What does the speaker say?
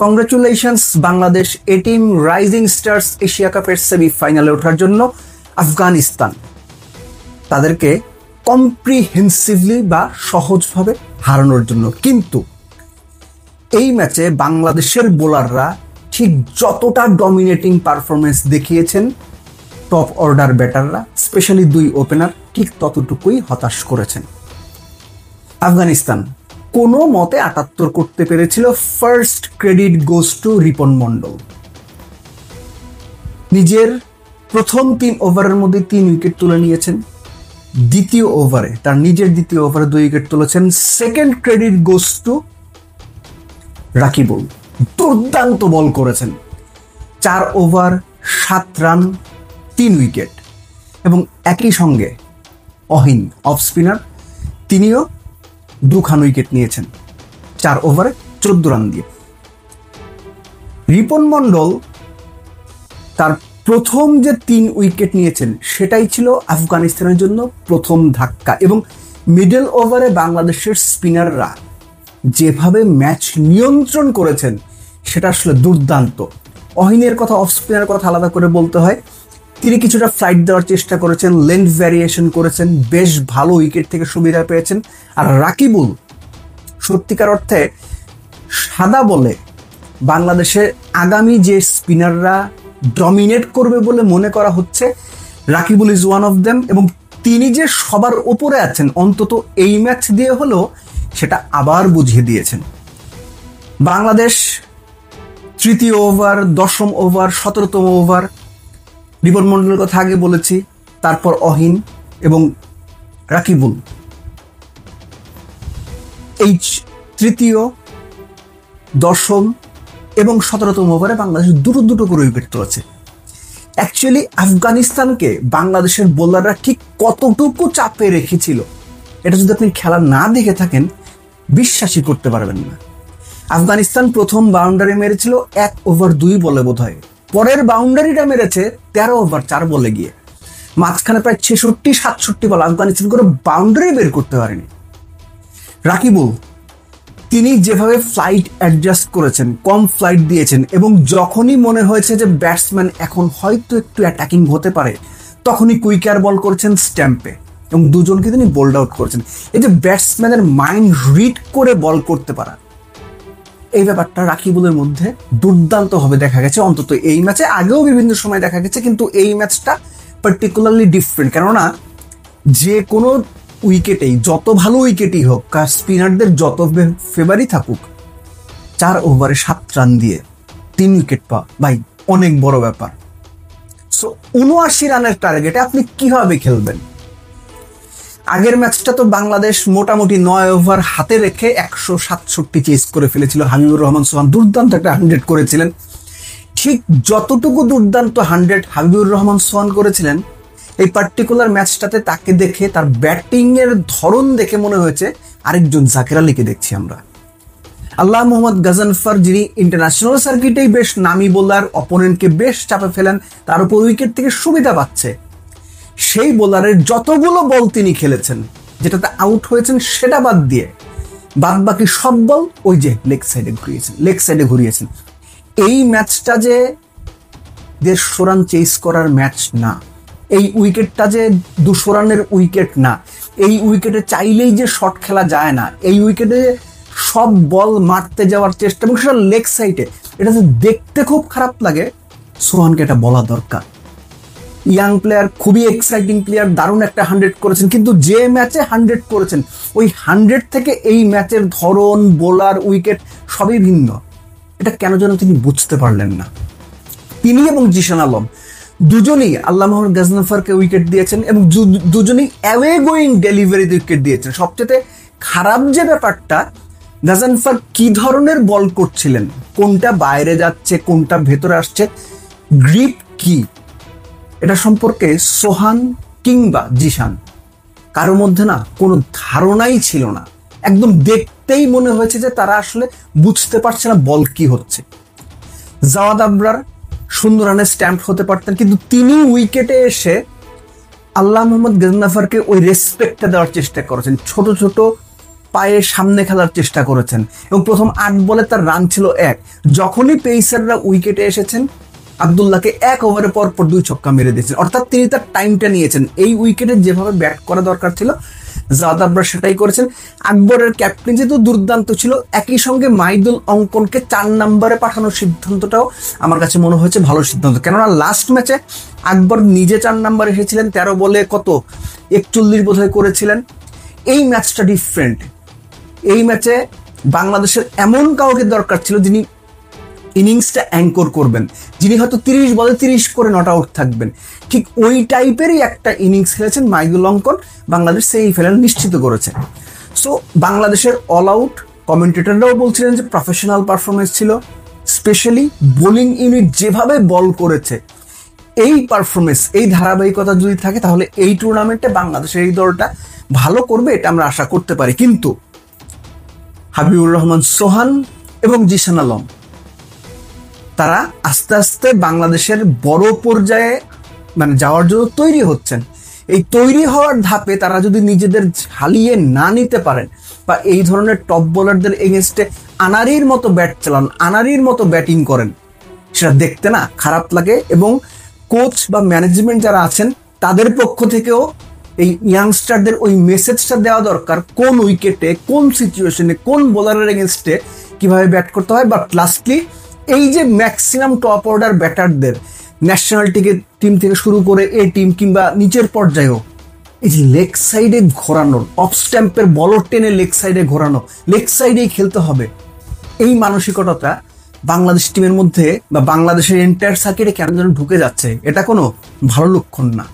Congratulations Bangladesh এ team rising stars Asia কাপের সেমিফাইনালে ওঠার জন্য আফগানিস্তান তাদেরকে কম্প্রিহেন্সিভলি বা সহজভাবে হারানোর জন্য। কিন্তু এই ম্যাচে বাংলাদেশের বোলাররা ঠিক যতটা ডমিনেটিং পারফরমেন্স দেখিয়েছেন, টপ অর্ডার ব্যাটাররা স্পেশালি দুই ওপেনার ঠিক ততটুকুই হতাশ করেছেন। আফগানিস্তান কোনো মতে ৭৮ করতে পেরেছিল। First credit goes to Ripon Mondal. নিজের প্রথম ৩ ওভারের মধ্যে ৩ উইকেট তুলে নিয়েছেন। দ্বিতীয় ওভারে তার নিজের দ্বিতীয় ওভারে 2 উইকেট তুলেছেন। Second credit goes to Rakibul. দুর্দান্ত বল করেছেন। 4 ওভার 7 রান 3 উইকেট। এবং একই সঙ্গে অহিন অফ স্পিনার, তিনিও 2খান উইকেট নিয়েছেন 4 ওভারে 14 রান দিয়ে। রিপন মন্ডল তার প্রথম যে 3 উইকেট নিয়েছেন সেটাই ছিল আফগানিস্তানের জন্য প্রথম ধাক্কা। এবং মিডল ওভারে বাংলাদেশের স্পিনাররা যেভাবে ম্যাচ নিয়ন্ত্রণ করেছেন সেটা আসলে দুর্দান্ত। অহিনের কথা, অফ স্পিনারের কথা আলাদা করে বলতে হয়। তিনি কিছুটা ফ্লাইট দেওয়ার চেষ্টা করেছেন, লেন্থ ভ্যারিয়েশন করেছেন, বেশ ভালো উইকেট থেকে সুবিধা পেয়েছেন। আর রাকিবুল সত্যিকার অর্থে সাদা বলে বাংলাদেশের আগামী যে স্পিনাররা ডমিনেট করবে বলে মনে করা হচ্ছে, Rakibul is one of them. এবং তিনি যে সবার ওপরে আছেন অন্তত এই ম্যাচ দিয়ে হলেও সেটা আবার বুঝিয়ে দিয়েছেন। বাংলাদেশ তৃতীয় ওভার, 10ম ওভার, 17তম ওভার, রিপন মন্ডলের কথা আগে বলেছি, তারপর অহিন এবং রাকিবুল, এই তৃতীয়, 10ম এবং 17তম ওভারে বাংলাদেশ দুটো করে উইকেট তুলেছে। অ্যাকচুয়ালি আফগানিস্তানকে বাংলাদেশের বোলাররা ঠিক কতটুকু চাপে রেখেছিল এটা যদি আপনি খেলা না দেখে থাকেন বিশ্বাসই করতে পারবেন না। আফগানিস্তান প্রথম বাউন্ডারি মেরেছিল 1 ওভার 2 বলে বোধহয়। পরের বাউন্ডারিটা মেরেছে 13 ওভার 4 বলে গিয়ে। মাঝখানে প্রায় 66-67 বল আফগানিস্তান করে বাউন্ডারি বের করতে পারেনি। রাকিবুল তিনি যেভাবে ফ্লাইট অ্যাডজাস্ট করেছেন, কম ফ্লাইট দিয়েছেন, এবং যখনই মনে হয়েছে যে ব্যাটসম্যান এখন হয়তো একটু অ্যাটাকিং হতে পারে তখনই কুইকার বল করেছেন স্ট্যাম্পে এবং দুজনকে তিনি বোল্ড আউট করেছেন। এই যে ব্যাটসম্যানের মাইন্ড রিড করে বল করতে পারা, এই ব্যাপারটা রাকিবুলের মধ্যে দুর্দান্তভাবে দেখা গেছে। অন্তত এই ম্যাচে, আগেও বিভিন্ন সময় দেখা গেছে, কিন্তু এই ম্যাচটা পার্টিকুলারলি ডিফারেন্ট। কেননা যে কোনো উইকেটেই, যত ভালো উইকেটই হোক, স্পিনারদের যত ফেভারই থাকুক, 4 ওভারে 7 রান দিয়ে 3 উইকেট পাওয়া ভাই অনেক বড় ব্যাপার। সো 79 রানের টার্গেটে আপনি কিভাবে খেলবেন? আগের ম্যাচটা তো বাংলাদেশ মোটামুটি 9 ওভার হাতে রেখে 167 চেস করে ফেলেছিল। হাবিবুর রহমান সোহান দুর্দান্ত একটা 100 করেছিলেন। ঠিক যতটুকু দুর্দান্ত 100 হাবিবুর রহমান সোহান করেছিলেন, এই পার্টিকুলার ম্যাচটাতে তাকে দেখে, তার ব্যাটিং এর ধরন দেখে মনে হয়েছে আরেকজন জাকির আলীকে দেখছি আমরা। আল্লাহ মোহাম্মদ গাজনফর, যিনি ইন্টারন্যাশনাল সার্কিটেই বেশ নামি বোলার, অপোনেন্টকে বেশ চাপে ফেলেন, তার উপর উইকেট থেকে সুবিধা পাচ্ছে, সেই বোলারের যতগুলো বল তিনি খেলেছেন, যেটাতে আউট হয়েছেন সেটা বাদ দিয়ে বাদ বাকি সব বল ওই যে লেগ সাইডে ঘুরিয়েছেন। এই ম্যাচটা যে 150 রান চেস করার ম্যাচ না, এই উইকেটটা যে 200 রানের উইকেট না, এই উইকেটে চাইলেই যে শট খেলা যায় না, এই উইকেটে সব বল মারতে যাওয়ার চেষ্টা, এবং সেটা লেগ সাইডে, এটা যে দেখতে খুব খারাপ লাগে। সোহানকে এটা বলা দরকার। ইয়াং প্লেয়ার, খুবই এক্সাইটিং প্লেয়ার, দারুণ একটা 100 করেছেন, কিন্তু যে ম্যাচে 100 করেছেন ওই 100 থেকে এই ম্যাচের ধরন, বোলার, উইকেট সবই ভিন্ন। এটা কেন যেন তিনি বুঝতে পারলেন না। তিনি এবং জিশান আলম দুজনেই আল্লাহ মোহাম্মদ গাজনফরকে উইকেট দিয়েছেন এবং দুজনেই অ্যাওয়ে গোয়িং ডেলিভারিতে উইকেট দিয়েছেন। সবচেয়ে খারাপ যে ব্যাপারটা, গাজনফর কি ধরনের বল করছিলেন, কোনটা বাইরে যাচ্ছে, কোনটা ভেতরে আসছে, গ্রিপ কি, এটা সম্পর্কে সোহান কিংবা জিশান কারোর মধ্যে না কোনো ধারণাই ছিল না। একদম দেখতেই মনে হয়েছে যে তারা আসলে বুঝতে পারছে না বল কি হচ্ছে। জাওয়াদ আবরার সুন্দর রানে স্ট্যাম্প হতে পারতেন, কিন্তু তিনি উইকেটে এসে আল্লাহ মোহাম্মদ গাজনফরকে ওই রেসপেক্টটা দেওয়ার চেষ্টা করেছেন। ছোট ছোট পায়ে সামনে খেলার চেষ্টা করেছেন এবং প্রথম 8 বলে তার রান ছিল 1। যখনই পেসাররা উইকেটে এসেছেন আব্দুল্লাহকে 1 ওভারে পর 2 ছক্কা মেরে দিয়েছেন, অর্থাৎ তিনি তার টাইমটা নিয়েছেন। এই উইকেটে যেভাবে ব্যাট করা দরকার ছিল জাওয়াদ আকবর সেটাই করেছেন। আকবরের ক্যাপ্টেন্সি তো দুর্দান্ত ছিল, একই সঙ্গে মাইদুল অঙ্কনকে 4 নম্বরে পাঠানোর সিদ্ধান্তটাও আমার কাছে মনে হয়েছে ভালো সিদ্ধান্ত। কেননা লাস্ট ম্যাচে আকবর নিজে 4 নম্বরে এসেছিলেন, 13 বলে 41 বোধহয় করেছিলেন। এই ম্যাচটা ডিফারেন্ট। এই ম্যাচে বাংলাদেশের এমন কাউকে দরকার ছিল যিনি ইনিংসটা অ্যাঙ্কর করবেন, যিনি হয়তো 30 বলে 30 করে নট আউট থাকবেন। ঠিক ওই টাইপেরই একটা ইনিংস খেলেছেন মাইদুল অঙ্কন, বাংলাদেশ সেই ফেলার নিশ্চিত করেছে। সো বাংলাদেশের অল আউট কমেন্টেটররাও বলছিলেন যে প্রফেশনাল পারফরমেন্স ছিল, স্পেশালি বোলিং ইউনিট যেভাবে বল করেছে, এই পারফরমেন্স, এই ধারাবাহিকতা যদি থাকে তাহলে এই টুর্নামেন্টে বাংলাদেশের এই দলটা ভালো করবে, এটা আমরা আশা করতে পারি। কিন্তু হাবিবুর রহমান সোহান এবং জিসান আলম তারা আস্তে আস্তে বাংলাদেশের বড় পর্যায়ে যাওয়ার জন্য তৈরি হচ্ছেন। এই তৈরি হওয়ার ধাপে তারা যদি নিজেদের ঝালিয়ে না নিতে পারেন বা এই ধরনের টপ বোলারদের এগেনস্টে আনারির মতো ব্যাট চালান, আনারির মতো ব্যাটিং করেন, সেটা দেখতে না খারাপ লাগে। এবং কোচ বা ম্যানেজমেন্ট যারা আছেন তাদের পক্ষ থেকেও এই ইয়াংস্টারদের ওই মেসেজটা দেওয়া দরকার, কোন উইকেটে, কোন সিচুয়েশনে, কোন বোলারের এগেনস্টে কিভাবে ব্যাট করতে হয়। বাট লাস্টলি এই যে ম্যাক্সিমাম টপ অর্ডার ব্যাটারদের ন্যাশনাল টিম থেকে শুরু করে এ টিম কিংবা নিচের পর্যায়েও এই যে লেগ সাইডে ঘোরানো, অফ স্ট্যাম্পের বল টেনে লেগ সাইডে ঘোরানো, লেগ সাইডেই খেলতে হবে, এই মানসিকতাটা বাংলাদেশ টিমের মধ্যে বা বাংলাদেশের এন্টায়ার সার্কিটে কেন যেন ঢুকে যাচ্ছে, এটা কোনো ভালো লক্ষণ না।